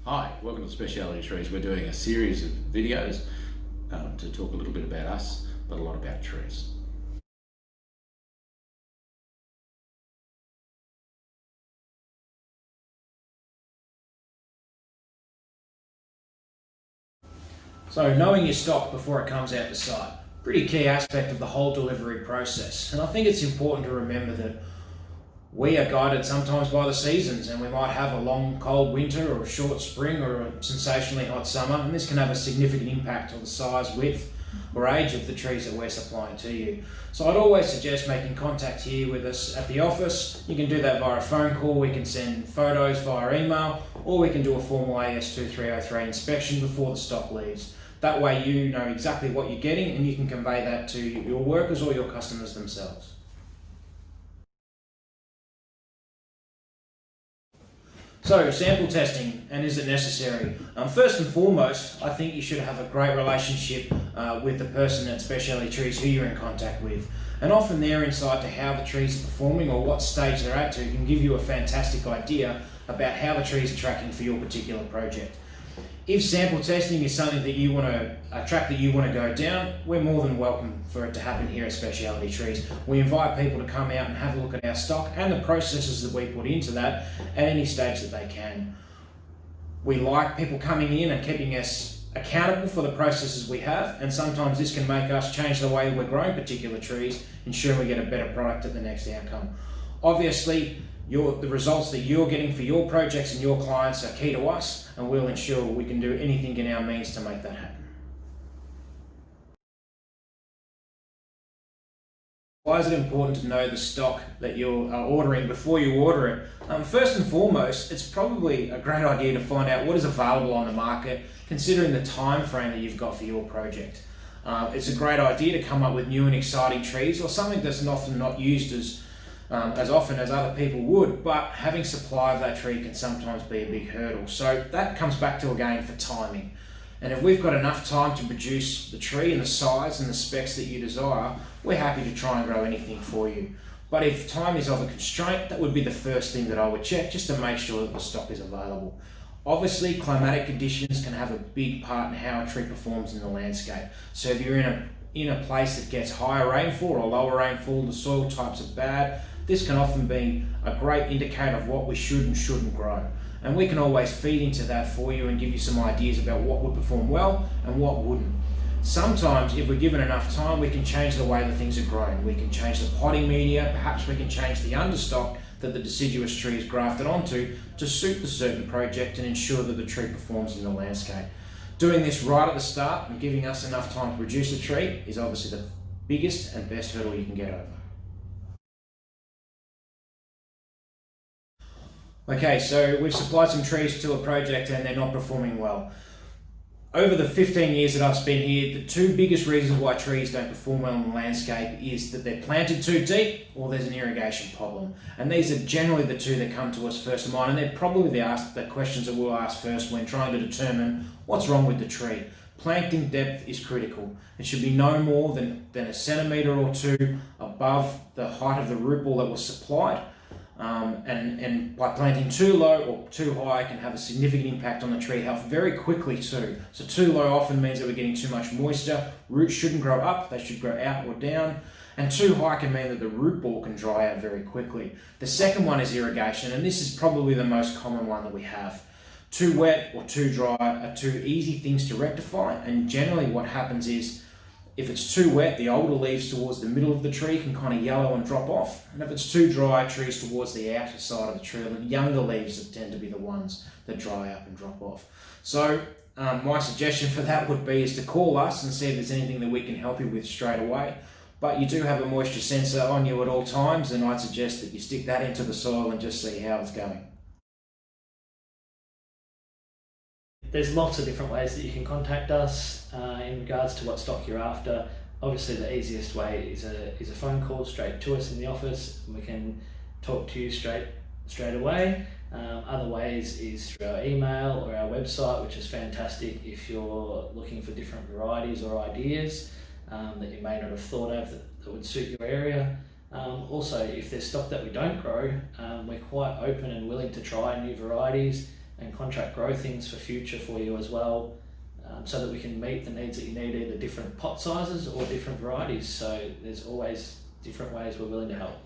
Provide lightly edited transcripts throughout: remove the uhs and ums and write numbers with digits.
Hi, welcome to Speciality Trees. We're doing a series of videos to talk a little bit about us, but a lot about trees. So knowing your stock before it comes out the site, pretty key aspect of the whole delivery process. And I think it's important to remember that we are guided sometimes by the seasons, and we might have a long cold winter or a short spring or a sensationally hot summer, and this can have a significant impact on the size, width or age of the trees that we're supplying to you. So I'd always suggest making contact here with us at the office. You can do that via a phone call, we can send photos via email, or we can do a formal AS2303 inspection before the stock leaves. That way you know exactly what you're getting and you can convey that to your workers or your customers themselves. So, sample testing, and is it necessary? First and foremost, I think you should have a great relationship with the person at Speciality Trees who you're in contact with. And often their insight to how the trees are performing or what stage they're at can give you a fantastic idea about how the trees are tracking for your particular project. If sample testing is something that you want to, a track that you want to go down, we're more than welcome for it to happen here at Speciality Trees. We invite people to come out and have a look at our stock and the processes that we put into that at any stage that they can. We like people coming in and keeping us accountable for the processes we have, and sometimes this can make us change the way we're growing particular trees, ensuring we get a better product at the next outcome. Obviously, the results that you're getting for your projects and your clients are key to us, and we'll ensure we can do anything in our means to make that happen. Why is it important to know the stock that you're ordering before you order it? First and foremost, it's probably a great idea to find out what is available on the market, considering the time frame that you've got for your project. It's a great idea to come up with new and exciting trees, or something that's often not used as often as other people would, but having supply of that tree can sometimes be a big hurdle. So that comes back to, again, for timing. And if we've got enough time to produce the tree and the size and the specs that you desire, we're happy to try and grow anything for you. But if time is of a constraint, that would be the first thing that I would check, just to make sure that the stock is available. Obviously, climatic conditions can have a big part in how a tree performs in the landscape. So if you're in a place that gets higher rainfall or lower rainfall, the soil types are bad, this can often be a great indicator of what we should and shouldn't grow. And we can always feed into that for you and give you some ideas about what would perform well and what wouldn't. Sometimes, if we're given enough time, we can change the way that things are grown. We can change the potting media, perhaps we can change the understock that the deciduous tree is grafted onto to suit the certain project and ensure that the tree performs in the landscape. Doing this right at the start and giving us enough time to produce a tree is obviously the biggest and best hurdle you can get over. Okay, so we've supplied some trees to a project and they're not performing well. Over the 15 years that I've spent here, the two biggest reasons why trees don't perform well in the landscape is that they're planted too deep or there's an irrigation problem. And these are generally the two that come to us first of mind, and they're probably the questions that we'll ask first when trying to determine what's wrong with the tree. Planting depth is critical. It should be no more than a centimetre or two above the height of the root ball that was supplied. And by planting too low or too high can have a significant impact on the tree health very quickly too. So too low often means that we're getting too much moisture. Roots shouldn't grow up, they should grow out or down. And too high can mean that the root ball can dry out very quickly. The second one is irrigation, and this is probably the most common one that we have. Too wet or too dry are two easy things to rectify, and generally what happens is if it's too wet, the older leaves towards the middle of the tree can kind of yellow and drop off. And if it's too dry, trees towards the outer side of the tree, the younger leaves that tend to be the ones that dry up and drop off. So my suggestion for that would be is to call us and see if there's anything that we can help you with straight away. But you do have a moisture sensor on you at all times, and I'd suggest that you stick that into the soil and just see how it's going. There's lots of different ways that you can contact us in regards to what stock you're after. Obviously the easiest way is a phone call straight to us in the office, and we can talk to you straight away. Other ways is through our email or our website, which is fantastic if you're looking for different varieties or ideas that you may not have thought of that would suit your area. Also, if there's stock that we don't grow, we're quite open and willing to try new varieties and contract grow things for future for you as well, so that we can meet the needs that you need, either different pot sizes or different varieties. So there's always different ways we're willing to help.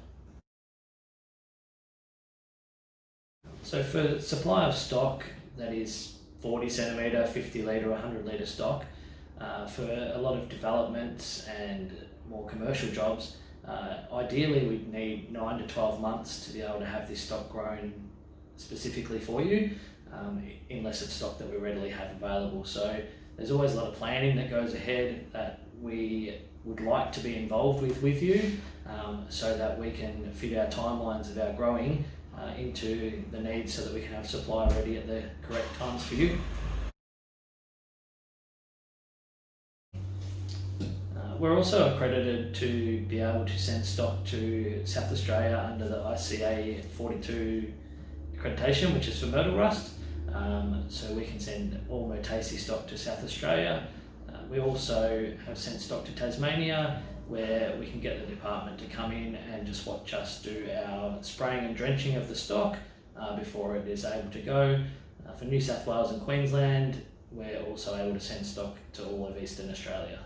So for supply of stock that is 40 centimetre, 50 litre, 100 litre stock, for a lot of developments and more commercial jobs, ideally we'd need 9 to 12 months to be able to have this stock grown specifically for you, unless it's stock that we readily have available. So there's always a lot of planning that goes ahead that we would like to be involved with you, so that we can fit our timelines of our growing into the needs, so that we can have supply ready at the correct times for you. We're also accredited to be able to send stock to South Australia under the ICA 42 accreditation, which is for myrtle rust. So we can send all Myrtaceae stock to South Australia. We also have sent stock to Tasmania, where we can get the department to come in and just watch us do our spraying and drenching of the stock before it is able to go. For New South Wales and Queensland, we're also able to send stock to all of Eastern Australia.